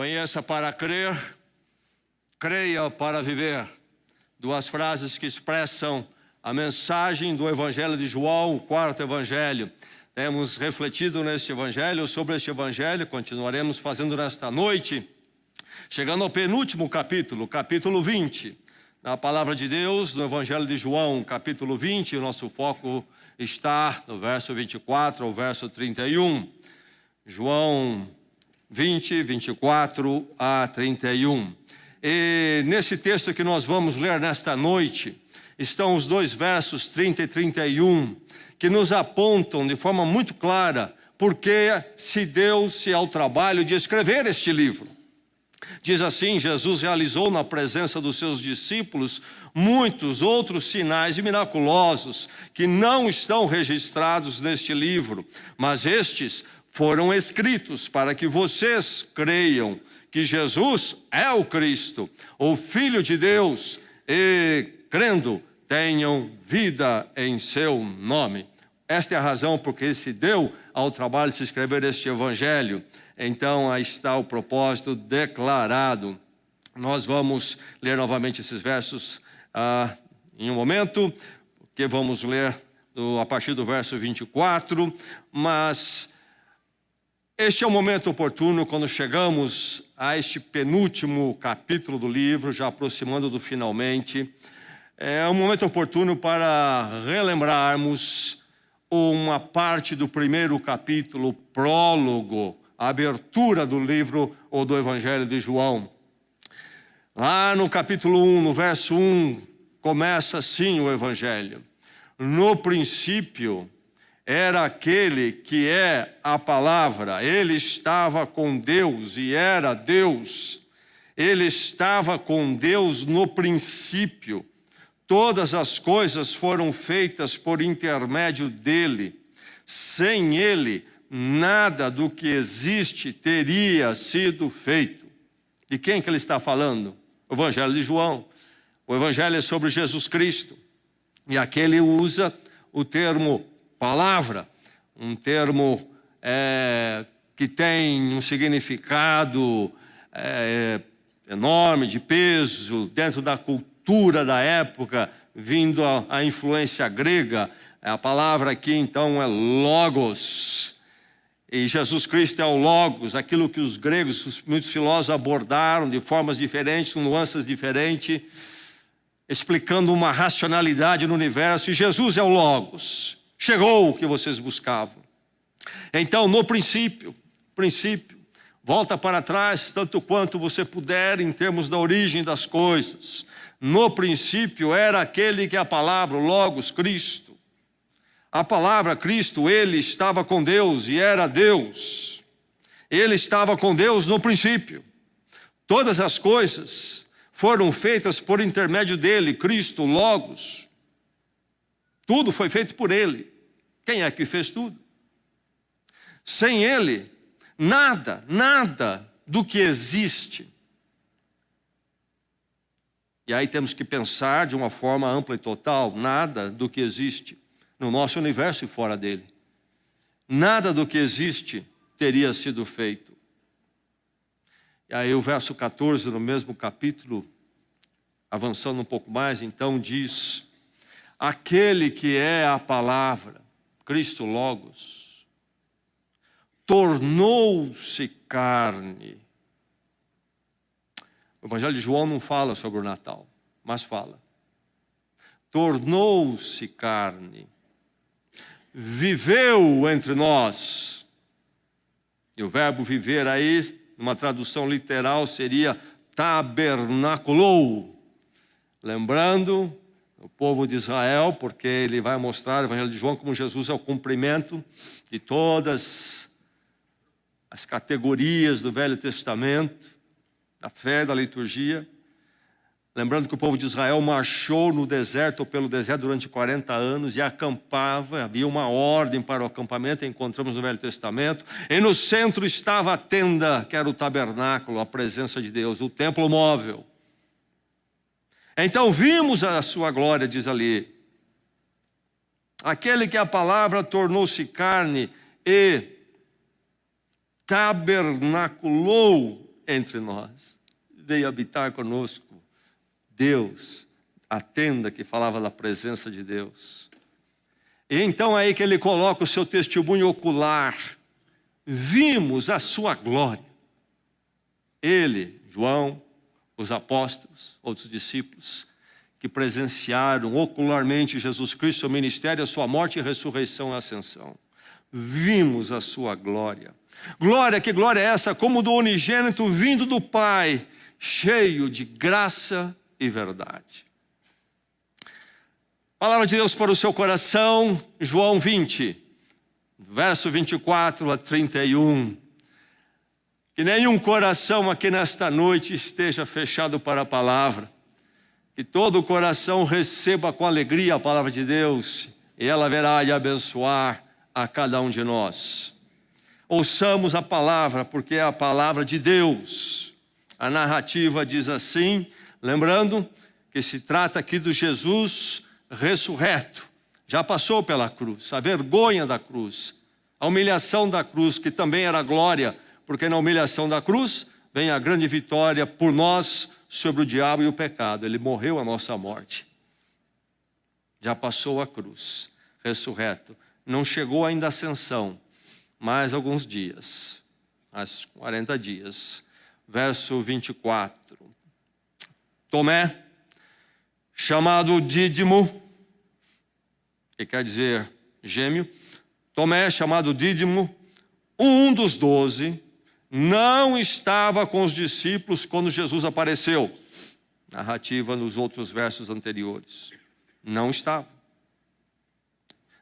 Conheça para crer, creia para viver. Duas frases que expressam a mensagem do Evangelho de João, o quarto Evangelho. Temos refletido neste Evangelho, sobre este Evangelho, continuaremos fazendo nesta noite, chegando ao penúltimo capítulo, capítulo 20. Na Palavra de Deus, no Evangelho de João, capítulo 20, o nosso foco está no verso 24 ao verso 31. João 20, 24 a 31. E nesse texto que nós vamos ler nesta noite, estão os dois versos 30 e 31, que nos apontam de forma muito clara porque se deu-se ao trabalho de escrever este livro. Diz assim: Jesus realizou na presença dos seus discípulos muitos outros sinais miraculosos que não estão registrados neste livro, mas estes foram escritos para que vocês creiam que Jesus é o Cristo, o Filho de Deus, e, crendo, tenham vida em seu nome. Esta é a razão por que se deu ao trabalho de se escrever este Evangelho. Então, aí está o propósito declarado. Nós vamos ler novamente esses versos em um momento, que vamos ler a partir do verso 24, mas este é o momento oportuno quando chegamos a este penúltimo capítulo do livro, já aproximando do finalmente. É um momento oportuno para relembrarmos uma parte do primeiro capítulo, prólogo, a abertura do livro ou do Evangelho de João. Lá no capítulo 1, no verso 1, começa assim o Evangelho. No princípio era aquele que é a palavra, ele estava com Deus e era Deus. Ele estava com Deus no princípio. Todas as coisas foram feitas por intermédio dele. Sem ele, nada do que existe teria sido feito. De quem que ele está falando? O Evangelho de João. O Evangelho é sobre Jesus Cristo. E aqui ele usa o termo palavra, um termo que tem um significado enorme, de peso, dentro da cultura da época, vindo a influência grega. A palavra aqui então é logos. E Jesus Cristo é o logos, aquilo que os gregos, muitos filósofos abordaram de formas diferentes, com nuances diferentes, explicando uma racionalidade no universo. E Jesus é o logos. Chegou o que vocês buscavam. Então, no princípio, volta para trás tanto quanto você puder em termos da origem das coisas. No princípio era aquele que é a palavra, o Logos, Cristo. A palavra Cristo, ele estava com Deus e era Deus. Ele estava com Deus no princípio. Todas as coisas foram feitas por intermédio dele, Cristo, Logos. Tudo foi feito por ele. Quem é que fez tudo? Sem ele, nada do que existe. E aí temos que pensar de uma forma ampla e total, nada do que existe no nosso universo e fora dele. Nada do que existe teria sido feito. E aí o verso 14, no mesmo capítulo, avançando um pouco mais, então diz: aquele que é a palavra, Cristo Logos, tornou-se carne. O Evangelho de João não fala sobre o Natal, mas fala. Tornou-se carne, viveu entre nós. E o verbo viver aí, numa tradução literal, seria tabernaculou. Lembrando o povo de Israel, porque ele vai mostrar no Evangelho de João como Jesus é o cumprimento de todas as categorias do Velho Testamento, da fé, da liturgia. Lembrando que o povo de Israel marchou no deserto ou pelo deserto durante 40 anos e acampava, havia uma ordem para o acampamento, encontramos no Velho Testamento, e no centro estava a tenda, que era o tabernáculo, a presença de Deus, o templo móvel. Então vimos a sua glória, diz ali. Aquele que a palavra tornou-se carne e tabernaculou entre nós. Veio habitar conosco. Deus, a tenda que falava da presença de Deus. E então é aí que ele coloca o seu testemunho ocular. Vimos a sua glória. Ele, João, os apóstolos, outros discípulos, que presenciaram ocularmente Jesus Cristo, seu ministério, a sua morte, ressurreição e ascensão. Vimos a sua glória. Glória, que glória é essa? Como do unigênito vindo do Pai, cheio de graça e verdade. Palavra de Deus para o seu coração, João 20, verso 24 a 31. Que nenhum coração aqui nesta noite esteja fechado para a palavra. Que todo o coração receba com alegria a palavra de Deus, e ela verá e abençoar a cada um de nós. Ouçamos a palavra, porque é a palavra de Deus. A narrativa diz assim, lembrando que se trata aqui do Jesus ressurreto. Já passou pela cruz, a vergonha da cruz, a humilhação da cruz, que também era glória, porque na humilhação da cruz vem a grande vitória por nós sobre o diabo e o pecado. Ele morreu a nossa morte. Já passou a cruz, ressurreto. Não chegou ainda a ascensão, mais alguns dias, mais 40 dias. Verso 24. Tomé, chamado Dídimo, que quer dizer gêmeo, Tomé, chamado Dídimo, um dos 12, não estava com os discípulos quando Jesus apareceu. Narrativa nos outros versos anteriores. Não estava.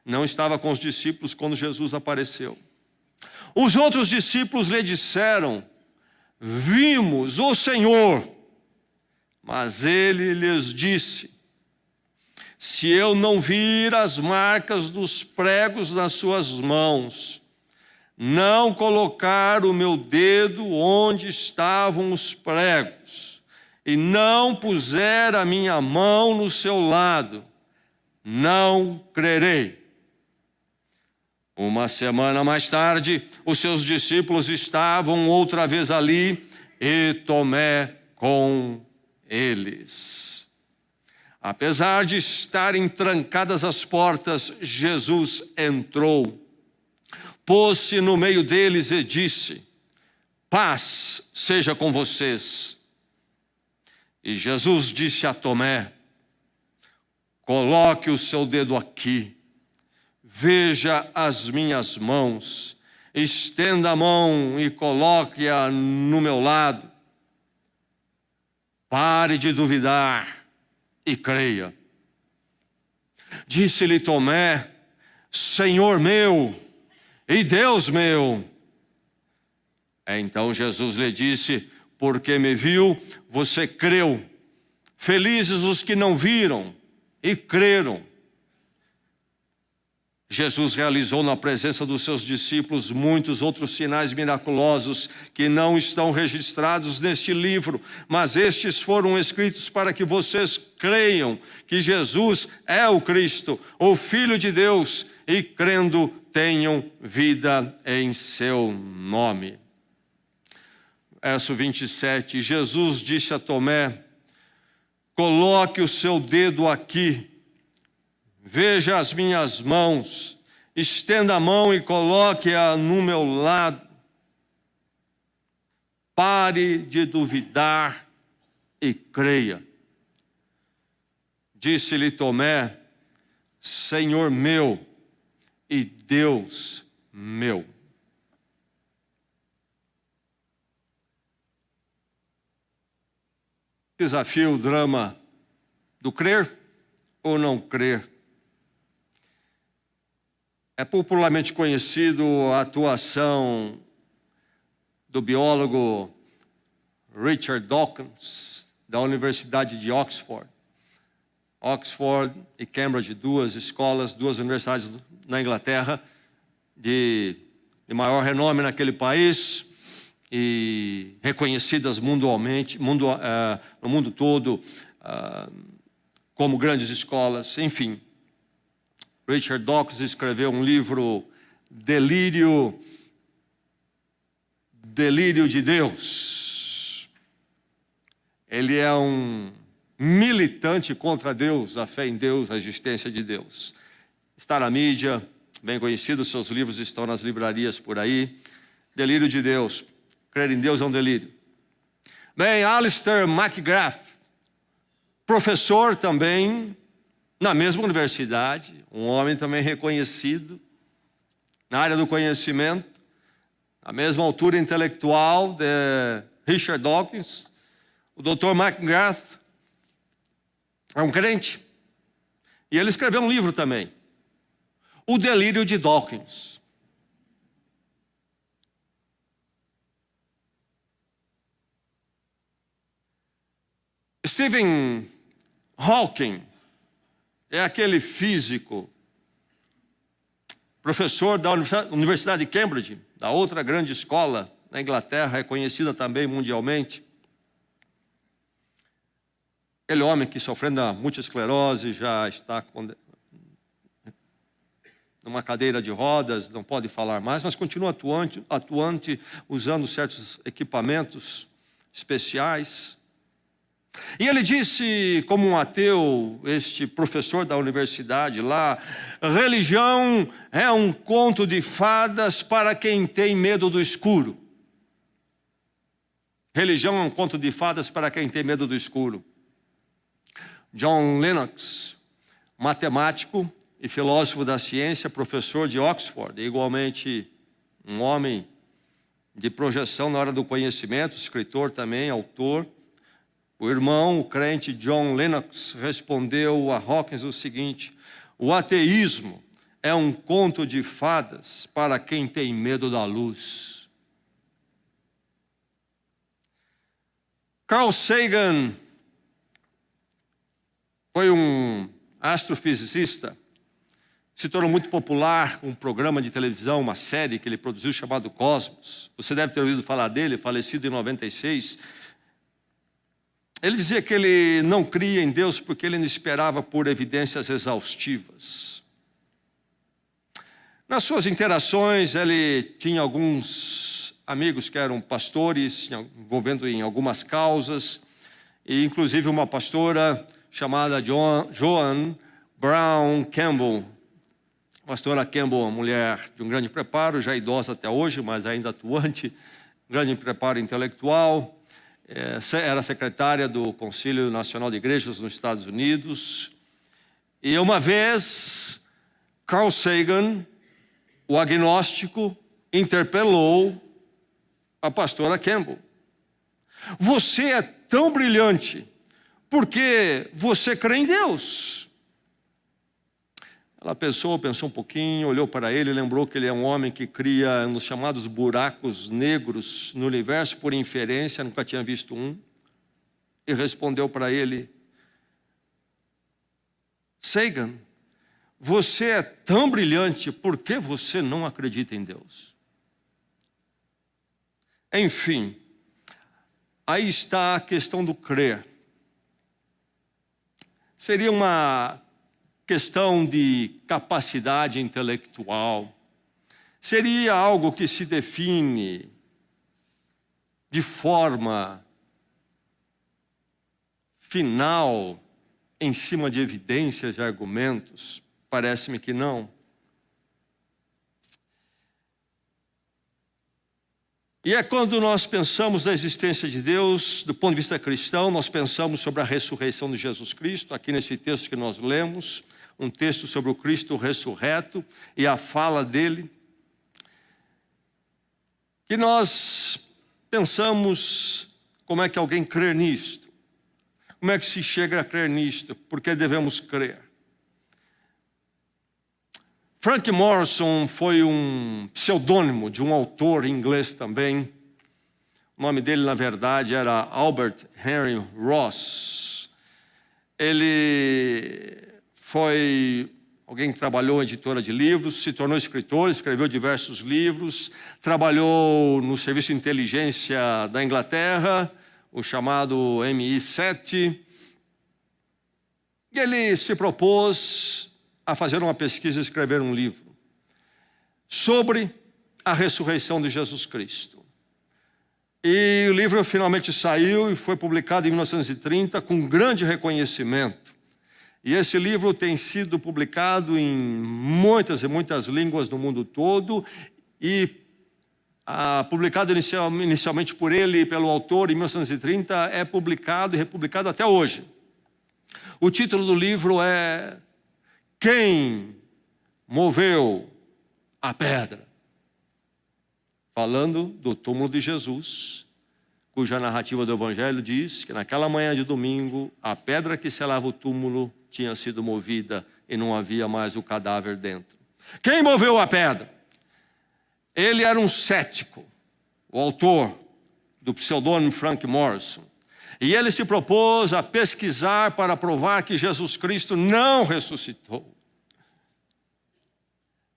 Não estava com os discípulos quando Jesus apareceu. Os outros discípulos lhe disseram: vimos o Senhor. Mas ele lhes disse: se eu não vir as marcas dos pregos nas suas mãos, não colocar o meu dedo onde estavam os pregos, e não puser a minha mão no seu lado, não crerei. Uma semana mais tarde, os seus discípulos estavam outra vez ali, e Tomé com eles. Apesar de estarem trancadas as portas, Jesus entrou, pôs-se no meio deles e disse: paz seja com vocês. E Jesus disse a Tomé: coloque o seu dedo aqui, veja as minhas mãos, estenda a mão e coloque-a no meu lado. Pare de duvidar e creia. Disse-lhe Tomé: Senhor meu e Deus meu. Então Jesus lhe disse: porque me viu, você creu. Felizes os que não viram e creram. Jesus realizou na presença dos seus discípulos muitos outros sinais miraculosos que não estão registrados neste livro, mas estes foram escritos para que vocês creiam que Jesus é o Cristo, o Filho de Deus, e crendo tenham vida em seu nome. Verso 27, Jesus disse a Tomé: coloque o seu dedo aqui, veja as minhas mãos, estenda a mão e coloque-a no meu lado. Pare de duvidar e creia. Disse-lhe Tomé: Senhor meu e Deus meu. Desafio, o drama do crer ou não crer. É popularmente conhecido a atuação do biólogo Richard Dawkins, da Universidade de Oxford. Oxford e Cambridge, duas escolas, duas universidades na Inglaterra, de maior renome naquele país, e reconhecidas mundialmente, no mundo todo, como grandes escolas, enfim. Richard Dawkins escreveu um livro, Delírio de Deus. Ele é um militante contra Deus, a fé em Deus, a existência de Deus. Está na mídia, bem conhecido, seus livros estão nas livrarias por aí. Delírio de Deus. Crer em Deus é um delírio. Bem, Alistair McGrath, professor também, na mesma universidade, um homem também reconhecido na área do conhecimento, a mesma altura intelectual de Richard Dawkins. O Dr. McGrath é um crente. E ele escreveu um livro também, O Delírio de Dawkins. Stephen Hawking é aquele físico, professor da Universidade de Cambridge, da outra grande escola na Inglaterra, é conhecida também mundialmente. Aquele homem que sofrendo da múltipla esclerose, já está numa cadeira de rodas, não pode falar mais, mas continua atuante usando certos equipamentos especiais. E ele disse, como um ateu, este professor da universidade lá, religião é um conto de fadas para quem tem medo do escuro. Religião é um conto de fadas para quem tem medo do escuro. John Lennox, matemático e filósofo da ciência, professor de Oxford, igualmente um homem de projeção na hora do conhecimento, escritor também, autor. O irmão, o crente John Lennox, respondeu a Hawkins o seguinte: o ateísmo é um conto de fadas para quem tem medo da luz. Carl Sagan foi um astrofisicista, se tornou muito popular com um programa de televisão, uma série que ele produziu chamado Cosmos. Você deve ter ouvido falar dele, falecido em 96. Ele dizia que ele não cria em Deus porque ele não esperava por evidências exaustivas. Nas suas interações, ele tinha alguns amigos que eram pastores, envolvendo em algumas causas, e inclusive uma pastora chamada Joan Brown Campbell. A pastora Campbell, uma mulher de um grande preparo, já idosa até hoje, mas ainda atuante, grande preparo intelectual. Era secretária do Conselho Nacional de Igrejas nos Estados Unidos. E uma vez, Carl Sagan, o agnóstico, interpelou a pastora Campbell. Você é tão brilhante, porque você crê em Deus. Ela pensou um pouquinho, olhou para ele e lembrou que ele é um homem que cria nos chamados buracos negros no universo por inferência, nunca tinha visto um. E respondeu para ele: Sagan, você é tão brilhante, por que você não acredita em Deus? Enfim, aí está a questão do crer. Seria uma questão de capacidade intelectual. Seria algo que se define de forma final, em cima de evidências e argumentos? Parece-me que não. E é quando nós pensamos na existência de Deus, do ponto de vista cristão, nós pensamos sobre a ressurreição de Jesus Cristo, aqui nesse texto que nós lemos, um texto sobre o Cristo ressurreto e a fala dele, que nós pensamos como é que alguém crê nisto, como é que se chega a crer nisto, por que devemos crer. Frank Morrison foi um pseudônimo de um autor inglês também. O nome dele, na verdade, era Albert Henry Ross. Ele foi alguém que trabalhou em editora de livros, se tornou escritor, escreveu diversos livros, trabalhou no Serviço de Inteligência da Inglaterra, o chamado MI7. E ele se propôs a fazer uma pesquisa e escrever um livro sobre a ressurreição de Jesus Cristo. E o livro finalmente saiu e foi publicado em 1930 com grande reconhecimento. E esse livro tem sido publicado em muitas e muitas línguas no mundo todo e publicado inicialmente por ele e pelo autor em 1930, é publicado e republicado até hoje. O título do livro é Quem Moveu a Pedra? Falando do túmulo de Jesus, cuja narrativa do Evangelho diz que naquela manhã de domingo, a pedra que selava o túmulo tinha sido movida e não havia mais o cadáver dentro. Quem moveu a pedra? Ele era um cético, o autor do pseudônimo Frank Morrison. E ele se propôs a pesquisar para provar que Jesus Cristo não ressuscitou.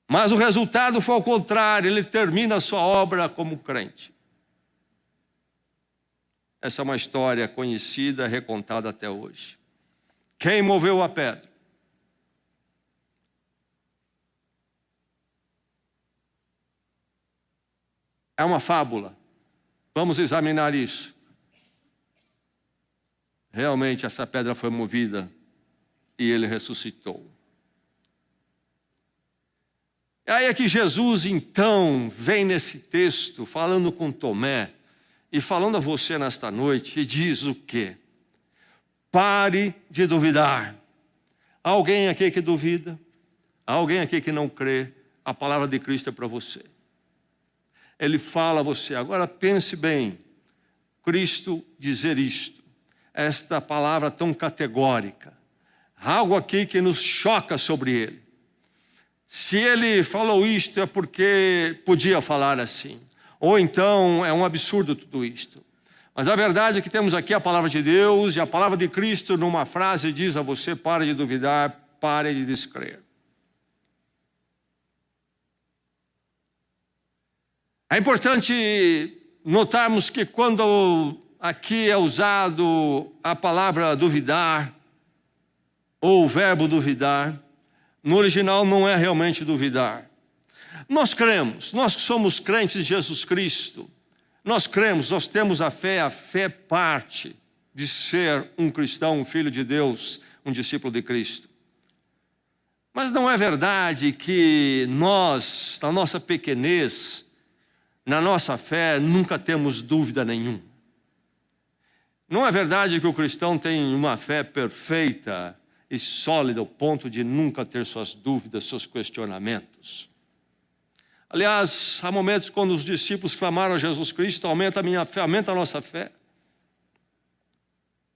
Mas o resultado foi ao contrário, ele termina a sua obra como crente. Essa é uma história conhecida, recontada até hoje. Quem moveu a pedra? É uma fábula. Vamos examinar isso. Realmente essa pedra foi movida e ele ressuscitou. Aí é que Jesus, então, vem nesse texto, falando com Tomé, e falando a você nesta noite, e diz o quê? Pare de duvidar. Há alguém aqui que duvida? Há alguém aqui que não crê? A palavra de Cristo é para você. Ele fala a você, agora pense bem, Cristo dizer isto, esta palavra tão categórica, algo aqui que nos choca sobre ele. Se ele falou isto é porque podia falar assim, ou então é um absurdo tudo isto. Mas a verdade é que temos aqui a palavra de Deus e a palavra de Cristo numa frase diz a você, pare de duvidar, pare de descrer. É importante notarmos que quando aqui é usado a palavra duvidar, ou o verbo duvidar, no original não é realmente duvidar. Nós cremos, nós que somos crentes de Jesus Cristo, nós cremos, nós temos a fé parte de ser um cristão, um filho de Deus, um discípulo de Cristo. Mas não é verdade que nós, na nossa pequenez, na nossa fé, nunca temos dúvida nenhuma. Não é verdade que o cristão tem uma fé perfeita e sólida ao ponto de nunca ter suas dúvidas, seus questionamentos. Aliás, há momentos quando os discípulos clamaram a Jesus Cristo, aumenta a minha fé, aumenta a nossa fé.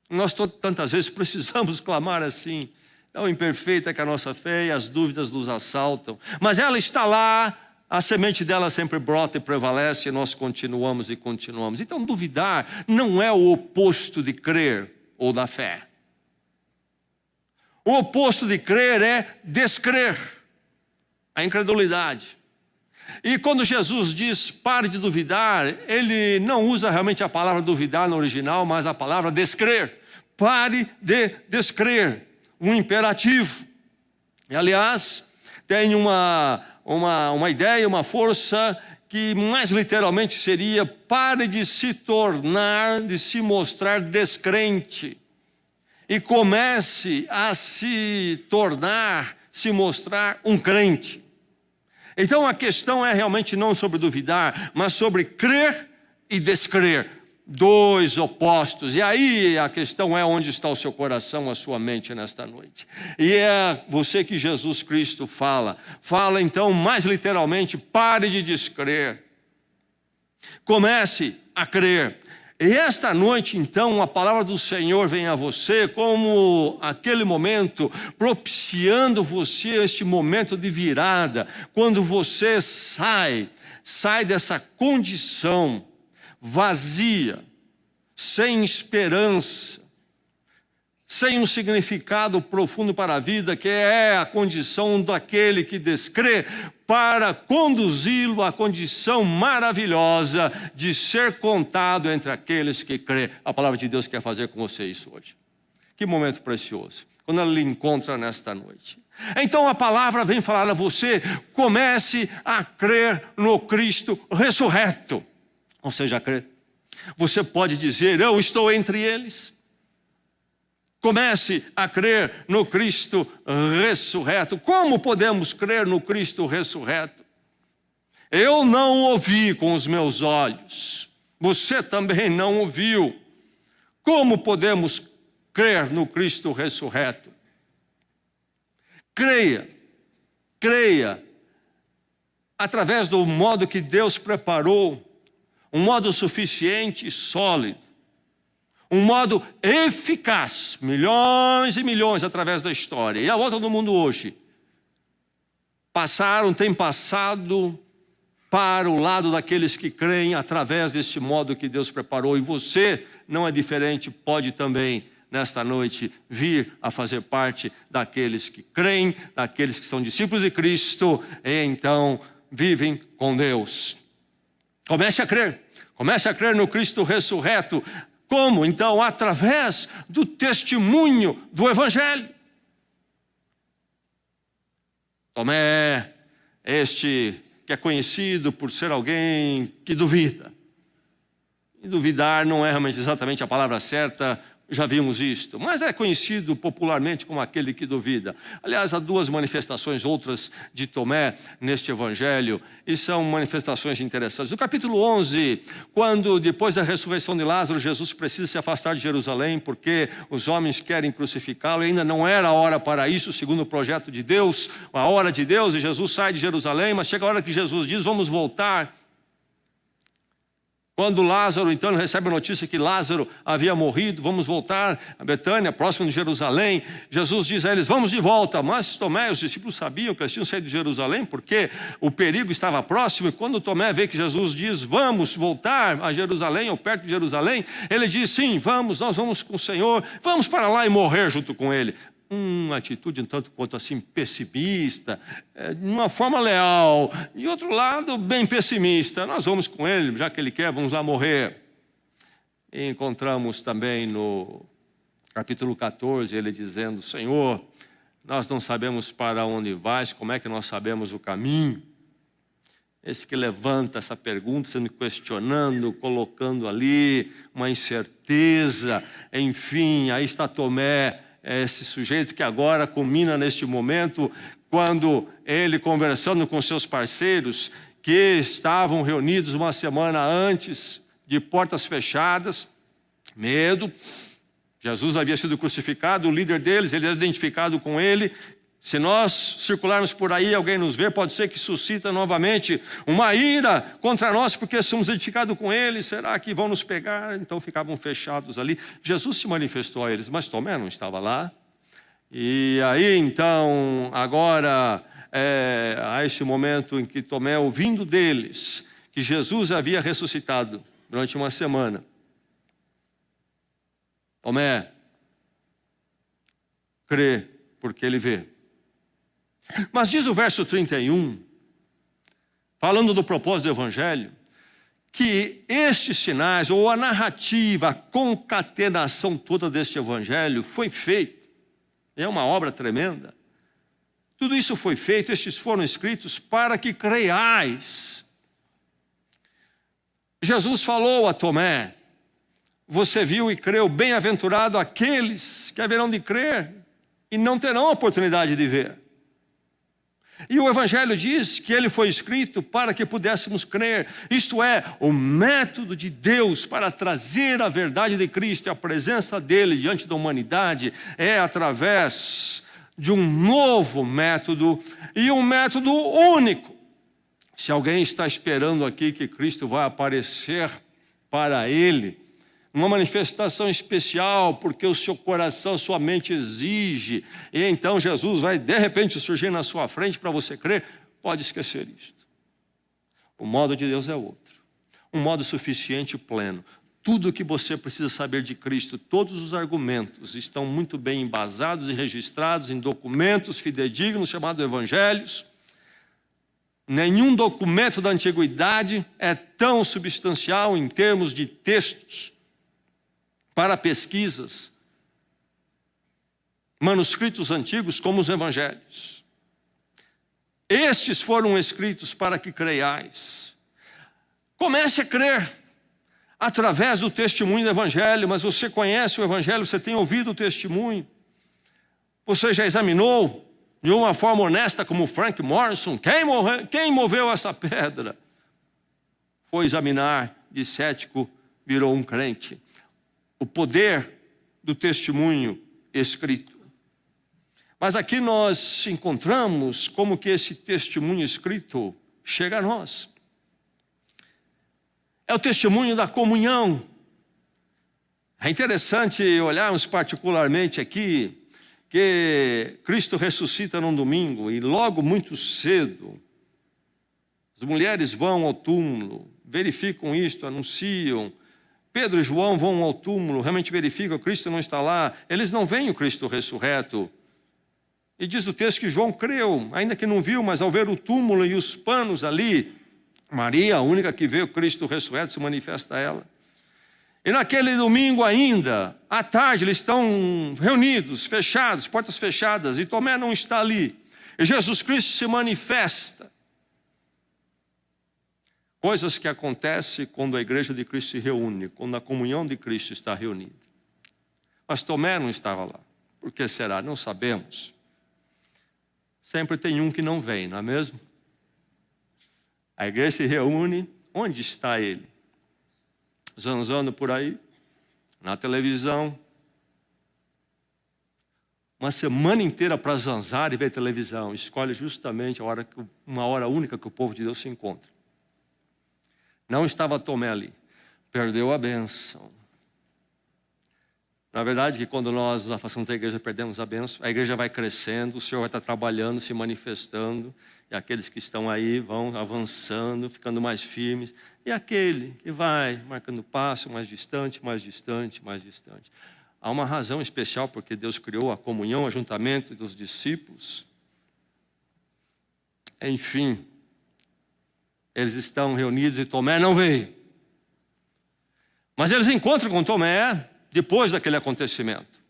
Nós tantas vezes precisamos clamar assim, tão imperfeita que a nossa fé e as dúvidas nos assaltam. Mas ela está lá, a semente dela sempre brota e prevalece e nós continuamos e continuamos. Então duvidar não é o oposto de crer ou da fé. O oposto de crer é descrer, a incredulidade. E quando Jesus diz pare de duvidar, ele não usa realmente a palavra duvidar no original, mas a palavra descrer. Pare de descrer, um imperativo. E, aliás, tem uma ideia, uma força que mais literalmente seria pare de se tornar, de se mostrar descrente. E comece a se tornar, se mostrar um crente. Então a questão é realmente não sobre duvidar, mas sobre crer e descrer. Dois opostos. E aí a questão é onde está o seu coração, a sua mente nesta noite. E é você que Jesus Cristo fala. Fala então mais literalmente, pare de descrer. Comece a crer. E esta noite, então, a palavra do Senhor vem a você como aquele momento, propiciando você este momento de virada, quando você sai dessa condição vazia, sem esperança, sem um significado profundo para a vida, que é a condição daquele que descrê, para conduzi-lo à condição maravilhosa de ser contado entre aqueles que crê. A palavra de Deus quer fazer com você isso hoje. Que momento precioso, quando ela lhe encontra nesta noite. Então a palavra vem falar a você, comece a crer no Cristo ressurreto. Ou seja, a crer. Você pode dizer: eu estou entre eles. Comece a crer no Cristo ressurreto. Como podemos crer no Cristo ressurreto? Eu não ouvi com os meus olhos, você também não ouviu. Como podemos crer no Cristo ressurreto? Creia, através do modo que Deus preparou, um modo suficiente e sólido, um modo eficaz, milhões e milhões através da história. E a volta do mundo hoje têm passado para o lado daqueles que creem através desse modo que Deus preparou. E você não é diferente, pode também, nesta noite, vir a fazer parte daqueles que creem, daqueles que são discípulos de Cristo e então vivem com Deus. Comece a crer no Cristo ressurreto. Como? Então, através do testemunho do Evangelho. Tomé, este que é conhecido por ser alguém que duvida. E duvidar não é realmente exatamente a palavra certa, já vimos isto, mas é conhecido popularmente como aquele que duvida. Aliás, há duas manifestações outras de Tomé neste evangelho, e são manifestações interessantes. No capítulo 11, quando depois da ressurreição de Lázaro, Jesus precisa se afastar de Jerusalém, porque os homens querem crucificá-lo, e ainda não era a hora para isso, segundo o projeto de Deus, a hora de Deus, e Jesus sai de Jerusalém, mas chega a hora que Jesus diz: vamos voltar. Quando Lázaro, então, recebe a notícia que Lázaro havia morrido, vamos voltar a Betânia, próximo de Jerusalém. Jesus diz a eles: vamos de volta. Mas Tomé e os discípulos sabiam que eles tinham saído de Jerusalém, porque o perigo estava próximo. E quando Tomé vê que Jesus diz: vamos voltar a Jerusalém, ou perto de Jerusalém, ele diz: sim, vamos, nós vamos com o Senhor, vamos para lá e morrer junto com ele. Uma atitude um tanto quanto assim pessimista, de uma forma leal, de outro lado bem pessimista. Nós vamos com ele, já que ele quer, vamos lá morrer. E encontramos também no capítulo 14 ele dizendo: Senhor, nós não sabemos para onde vais, como é que nós sabemos o caminho? Esse que levanta essa pergunta, sendo questionando, colocando ali uma incerteza, enfim, aí está Tomé, esse sujeito que agora culmina neste momento, quando ele, conversando com seus parceiros, que estavam reunidos uma semana antes, de portas fechadas, medo. Jesus havia sido crucificado, o líder deles, ele é identificado com ele. Se nós circularmos por aí, alguém nos ver, pode ser que suscita novamente uma ira contra nós, porque somos identificados com ele. Será que vão nos pegar? Então ficavam fechados ali. Jesus se manifestou a eles, mas Tomé não estava lá. E aí então, agora, há este momento em que Tomé, ouvindo deles, que Jesus havia ressuscitado durante uma semana. Tomé crê porque ele vê. Mas diz o verso 31, falando do propósito do evangelho, que estes sinais, ou a narrativa, a concatenação toda deste evangelho foi feita. É uma obra tremenda. Tudo isso foi feito, estes foram escritos para que creiais. Jesus falou a Tomé: você viu e creu, bem-aventurado aqueles que haverão de crer e não terão a oportunidade de ver. E o Evangelho diz que ele foi escrito para que pudéssemos crer. Isto é, o método de Deus para trazer a verdade de Cristo e a presença dele diante da humanidade é através de um novo método e um método único. Se alguém está esperando aqui que Cristo vai aparecer para ele, uma manifestação especial, porque o seu coração, sua mente exige, e então Jesus vai de repente surgir na sua frente para você crer, pode esquecer isto. O modo de Deus é outro, um modo suficiente e pleno. Tudo o que você precisa saber de Cristo, todos os argumentos estão muito bem embasados e registrados em documentos fidedignos chamados evangelhos. Nenhum documento da antiguidade é tão substancial em termos de textos para pesquisas, manuscritos antigos como os evangelhos. Estes foram escritos para que creiais. Comece a crer. através do testemunho do Evangelho. Mas você conhece o Evangelho, você tem ouvido o testemunho. Você já examinou de uma forma honesta, como Frank Morrison, quem moveu essa pedra? Foi examinar, de cético virou um crente. O poder do testemunho escrito. Mas aqui nós encontramos como que esse testemunho escrito chega a nós. É o testemunho da comunhão. É interessante olharmos particularmente aqui que Cristo ressuscita num domingo e logo muito cedo as mulheres vão ao túmulo, verificam isto, anunciam. Pedro e João vão ao túmulo, realmente verificam que Cristo não está lá. Eles não veem o Cristo ressurreto. E diz o texto que João creu, ainda que não viu, mas ao ver o túmulo e os panos ali, Maria, a única que vê o Cristo ressurreto, se manifesta a ela. E naquele domingo ainda, à tarde, eles estão reunidos, fechados, portas fechadas, e Tomé não está ali. E Jesus Cristo se manifesta. Coisas que acontecem quando a igreja de Cristo se reúne, quando a comunhão de Cristo está reunida. Mas Tomé não estava lá. Por que será? Não sabemos. Sempre tem um que não vem, não é mesmo? A igreja se reúne, onde está ele? Zanzando por aí, na televisão. Uma semana inteira para zanzar e ver televisão. Escolhe justamente uma hora única que o povo de Deus se encontra. Não estava Tomé ali. Perdeu a bênção. Na verdade, que quando nós nos afastamos da igreja, perdemos a bênção. A igreja vai crescendo, o Senhor vai estar trabalhando, se manifestando. E aqueles que estão aí vão avançando, ficando mais firmes. E aquele que vai marcando passo mais distante, mais distante, mais distante. Há uma razão especial porque Deus criou a comunhão, o ajuntamento dos discípulos. Enfim, eles estão reunidos e Tomé não veio. Mas eles encontram com Tomé depois daquele acontecimento.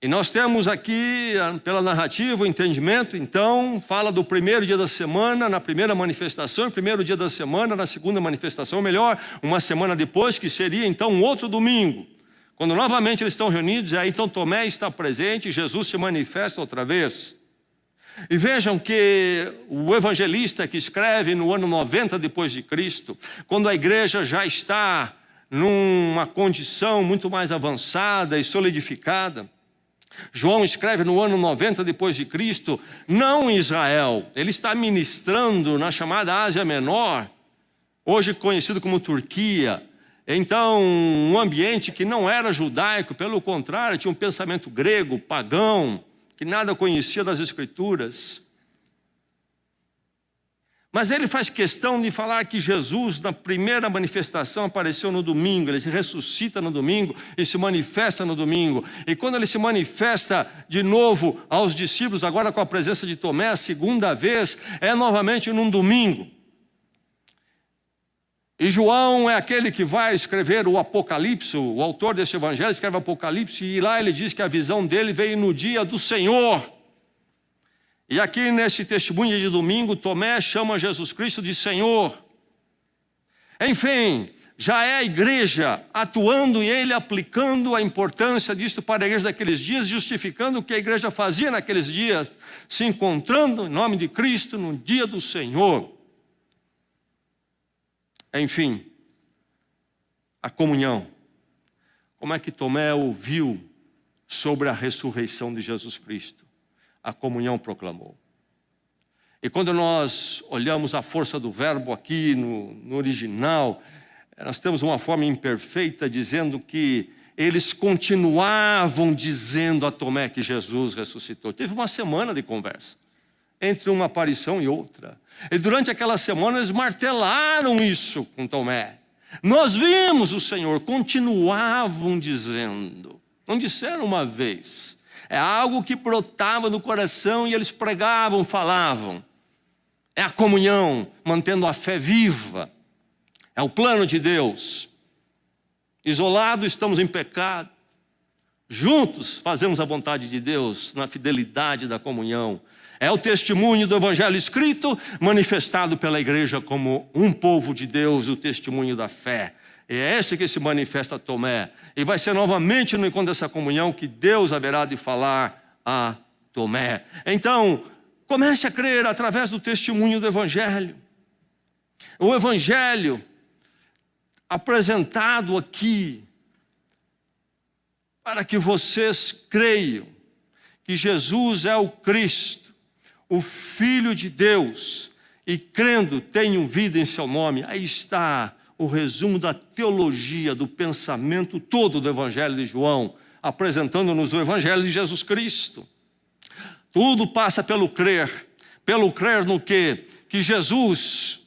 E nós temos aqui, pela narrativa, o entendimento, então, fala do primeiro dia da semana, na primeira manifestação, no primeiro dia da semana, na segunda manifestação, melhor, uma semana depois, que seria então um outro domingo. Quando novamente eles estão reunidos, aí então Tomé está presente, Jesus se manifesta outra vez. E vejam que o evangelista que escreve no ano 90 depois de Cristo, quando a igreja já está numa condição muito mais avançada e solidificada, João escreve no ano 90 depois de Cristo, não em Israel, ele está ministrando na chamada Ásia Menor, hoje conhecido como Turquia. Então, um ambiente que não era judaico, pelo contrário, tinha um pensamento grego, pagão, que nada conhecia das Escrituras. Mas ele faz questão de falar que Jesus, na primeira manifestação, apareceu no domingo. Ele se ressuscita no domingo e se manifesta no domingo. E quando ele se manifesta de novo aos discípulos, agora com a presença de Tomé, a segunda vez, é novamente num domingo. E João é aquele que vai escrever o Apocalipse, o autor desse evangelho escreve o Apocalipse, e lá ele diz que a visão dele veio no dia do Senhor. E aqui nesse testemunho de domingo, Tomé chama Jesus Cristo de Senhor. Enfim, já é a igreja atuando e ele aplicando a importância disto para a igreja daqueles dias, justificando o que a igreja fazia naqueles dias, se encontrando em nome de Cristo no dia do Senhor. Enfim, a comunhão. Como é que Tomé ouviu sobre a ressurreição de Jesus Cristo? A comunhão proclamou. E quando nós olhamos a força do verbo aqui no original, nós temos uma forma imperfeita dizendo que eles continuavam dizendo a Tomé que Jesus ressuscitou. Teve uma semana de conversa entre uma aparição e outra. E durante aquela semana eles martelaram isso com Tomé. Nós vimos o Senhor, continuavam dizendo. Não disseram uma vez. É algo que brotava no coração e eles pregavam, falavam. É a comunhão, mantendo a fé viva. É o plano de Deus. Isolados estamos em pecado. Juntos fazemos a vontade de Deus na fidelidade da comunhão. É o testemunho do evangelho escrito, manifestado pela igreja como um povo de Deus, o testemunho da fé. É esse que se manifesta a Tomé. E vai ser novamente no encontro dessa comunhão que Deus haverá de falar a Tomé. Então, comece a crer através do testemunho do evangelho. O evangelho apresentado aqui, para que vocês creiam que Jesus é o Cristo, o Filho de Deus, e crendo tenham vida em seu nome. Aí está o resumo da teologia, do pensamento todo do Evangelho de João, apresentando-nos o Evangelho de Jesus Cristo. Tudo passa pelo crer no quê? Que Jesus,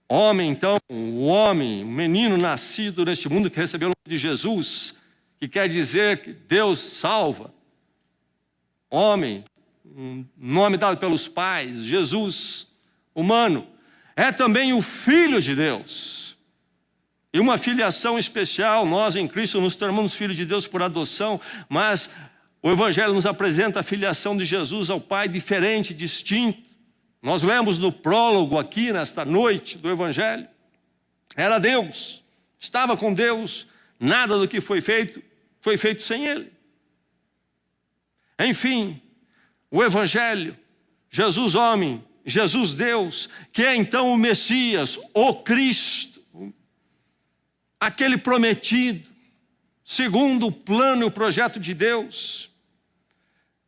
homem então, o homem, o menino nascido neste mundo que recebeu o nome de Jesus, que quer dizer que Deus salva. Homem, um nome dado pelos pais, Jesus, humano, é também o Filho de Deus. E uma filiação especial, nós em Cristo nos tornamos filhos de Deus por adoção, mas o Evangelho nos apresenta a filiação de Jesus ao Pai diferente, distinto. Nós lemos no prólogo aqui, nesta noite do Evangelho, era Deus, estava com Deus, nada do que foi feito sem Ele. Enfim, o Evangelho, Jesus homem, Jesus Deus, que é então o Messias, o Cristo, aquele prometido, segundo o plano e o projeto de Deus.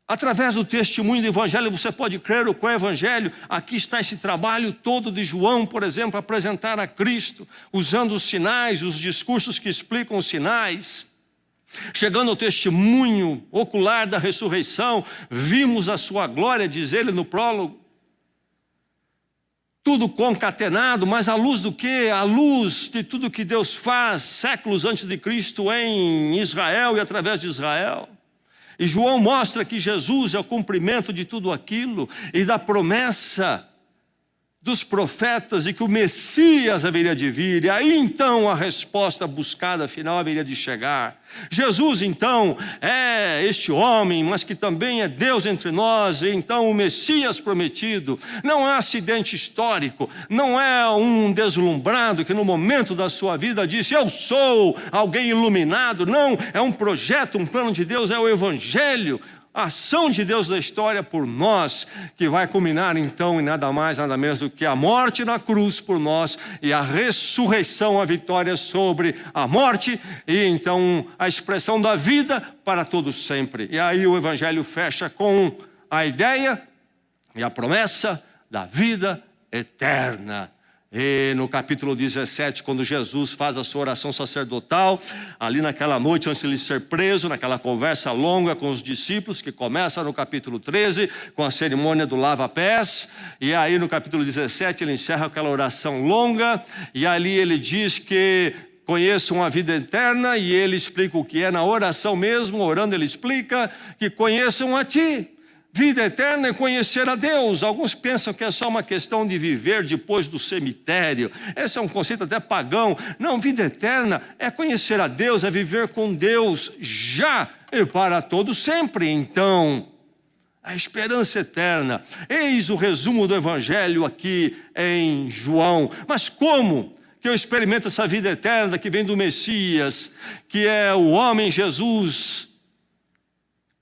Através do testemunho do Evangelho, você pode crer o Evangelho. Aqui está esse trabalho todo de João, por exemplo, apresentar a Cristo, usando os sinais, os discursos que explicam os sinais. Chegando ao testemunho ocular da ressurreição, vimos a sua glória, diz ele no prólogo. Tudo concatenado, mas à luz do quê? À luz de tudo que Deus faz séculos antes de Cristo em Israel e através de Israel. E João mostra que Jesus é o cumprimento de tudo aquilo e da promessa dos profetas de que o Messias haveria de vir, e aí então a resposta buscada final haveria de chegar. Jesus então é este homem, mas que também é Deus entre nós, e então o Messias prometido. Não é acidente histórico, não é um deslumbrado que no momento da sua vida disse, eu sou alguém iluminado. Não, é um projeto, um plano de Deus, é o Evangelho, a ação de Deus na história por nós, que vai culminar então em nada mais, nada menos do que a morte na cruz por nós e a ressurreição, a vitória sobre a morte e então a expressão da vida para todos sempre. E aí o Evangelho fecha com a ideia e a promessa da vida eterna. E no capítulo 17, quando Jesus faz a sua oração sacerdotal, ali naquela noite antes de ele ser preso, naquela conversa longa com os discípulos, que começa no capítulo 13, com a cerimônia do lava-pés, e aí no capítulo 17 ele encerra aquela oração longa, e ali ele diz que conheçam a vida eterna, e ele explica o que é na oração mesmo, orando ele explica que conheçam a ti. Vida eterna é conhecer a Deus. Alguns pensam que é só uma questão de viver depois do cemitério. Esse é um conceito até pagão. Não, vida eterna é conhecer a Deus, é viver com Deus já e para todo sempre. Então, a esperança eterna. Eis o resumo do Evangelho aqui em João. Mas como que eu experimento essa vida eterna que vem do Messias, que é o homem Jesus,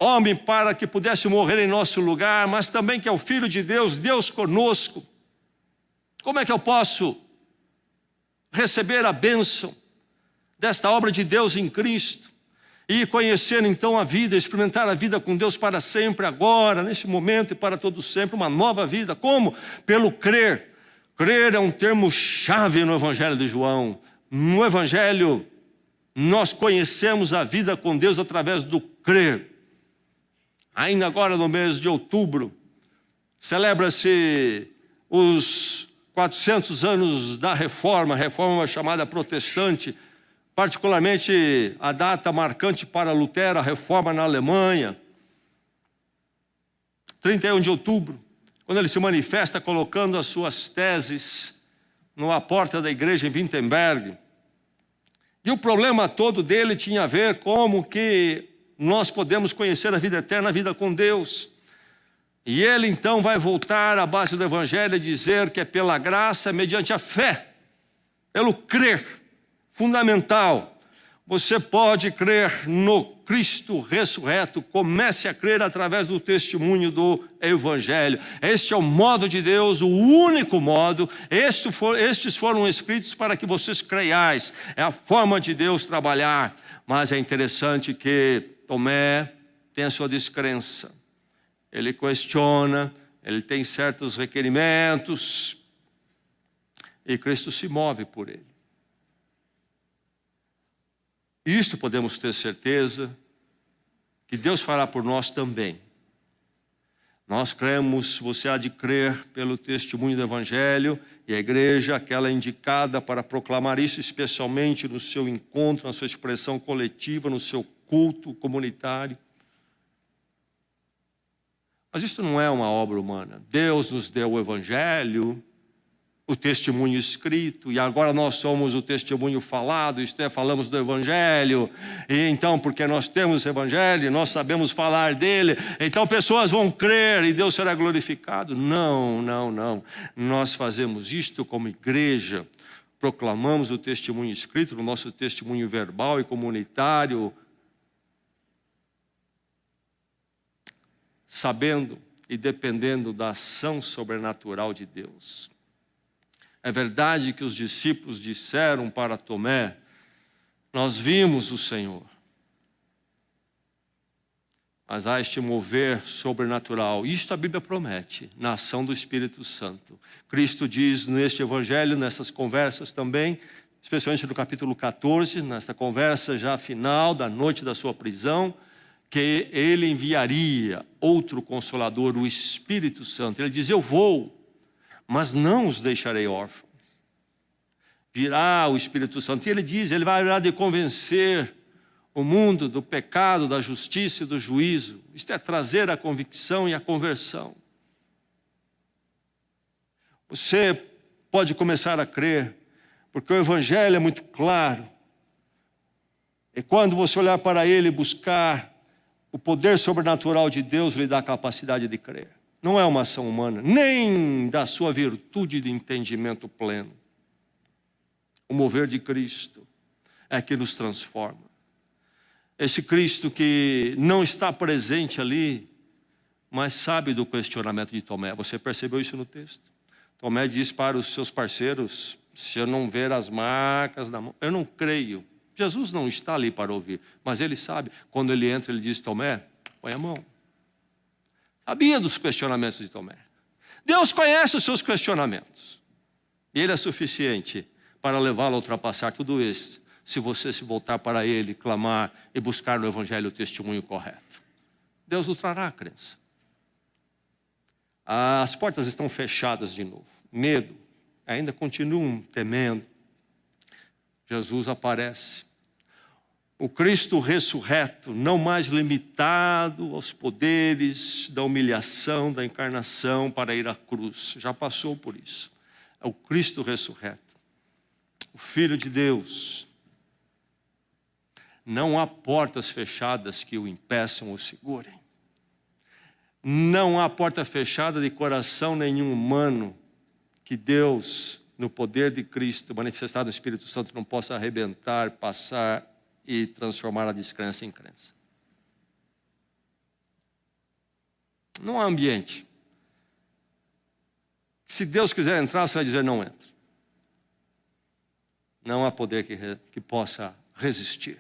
homem para que pudesse morrer em nosso lugar, mas também que é o Filho de Deus, Deus conosco. Como é que eu posso receber a bênção desta obra de Deus em Cristo e conhecer então a vida, experimentar a vida com Deus para sempre, agora, neste momento e para todo sempre, uma nova vida? Como? Pelo crer. Crer é um termo-chave no Evangelho de João. No Evangelho, nós conhecemos a vida com Deus através do crer. Ainda agora no mês de outubro, celebra-se os 400 anos da Reforma, a Reforma chamada protestante, particularmente a data marcante para Lutero, a Reforma na Alemanha. 31 de outubro, quando ele se manifesta colocando as suas teses na porta da igreja em Wittenberg. E o problema todo dele tinha a ver como que nós podemos conhecer a vida eterna, a vida com Deus. E ele então vai voltar à base do Evangelho e dizer que é pela graça, mediante a fé, pelo crer, fundamental. Você pode crer no Cristo ressurreto, comece a crer através do testemunho do Evangelho. Este é o modo de Deus, o único modo. Estes foram escritos para que vocês creiais. É a forma de Deus trabalhar. Mas é interessante que Tomé tem a sua descrença. Ele questiona, ele tem certos requerimentos, e Cristo se move por ele. Isto podemos ter certeza que Deus fará por nós também. Nós cremos, você há de crer pelo testemunho do Evangelho, e a igreja, aquela indicada para proclamar isso, especialmente no seu encontro, na sua expressão coletiva, no seu culto comunitário. Mas isso não é uma obra humana. Deus nos deu o Evangelho, o testemunho escrito, e agora nós somos o testemunho falado, isto é, falamos do Evangelho, e então, porque nós temos o Evangelho, nós sabemos falar dele, então pessoas vão crer e Deus será glorificado. Não, não, não. Nós fazemos isto como igreja, proclamamos o testemunho escrito, o nosso testemunho verbal e comunitário, sabendo e dependendo da ação sobrenatural de Deus. É verdade que os discípulos disseram para Tomé: nós vimos o Senhor. Mas há este mover sobrenatural. Isto a Bíblia promete, na ação do Espírito Santo. Cristo diz neste Evangelho, nessas conversas também, especialmente no capítulo 14, nessa conversa já final da noite da sua prisão, que ele enviaria outro Consolador, o Espírito Santo. Ele diz: eu vou, mas não os deixarei órfãos. Virá o Espírito Santo. E ele diz, ele vai de convencer o mundo do pecado, da justiça e do juízo. Isto é trazer a convicção e a conversão. Você pode começar a crer, porque o Evangelho é muito claro. E quando você olhar para ele e buscar, o poder sobrenatural de Deus lhe dá a capacidade de crer. Não é uma ação humana, nem da sua virtude de entendimento pleno. O mover de Cristo é que nos transforma. Esse Cristo que não está presente ali, mas sabe do questionamento de Tomé. Você percebeu isso no texto? Tomé diz para os seus parceiros: se eu não ver as marcas na mão, eu não creio. Jesus não está ali para ouvir, mas ele sabe. Quando ele entra, ele diz: Tomé, põe a mão. Sabia dos questionamentos de Tomé. Deus conhece os seus questionamentos. E ele é suficiente para levá-lo a ultrapassar tudo isso, se você se voltar para ele, clamar e buscar no Evangelho o testemunho correto. Deus o trará a crença. As portas estão fechadas de novo. Medo. Ainda continuam temendo. Jesus aparece. O Cristo ressurreto, não mais limitado aos poderes da humilhação, da encarnação para ir à cruz. Já passou por isso. É o Cristo ressurreto. O Filho de Deus. Não há portas fechadas que o impeçam ou segurem. Não há porta fechada de coração nenhum humano que Deus, no poder de Cristo, manifestado no Espírito Santo, não possa arrebentar, passar e transformar a descrença em crença. Não há ambiente. Se Deus quiser entrar, você vai dizer: não entra. Não há poder que possa resistir.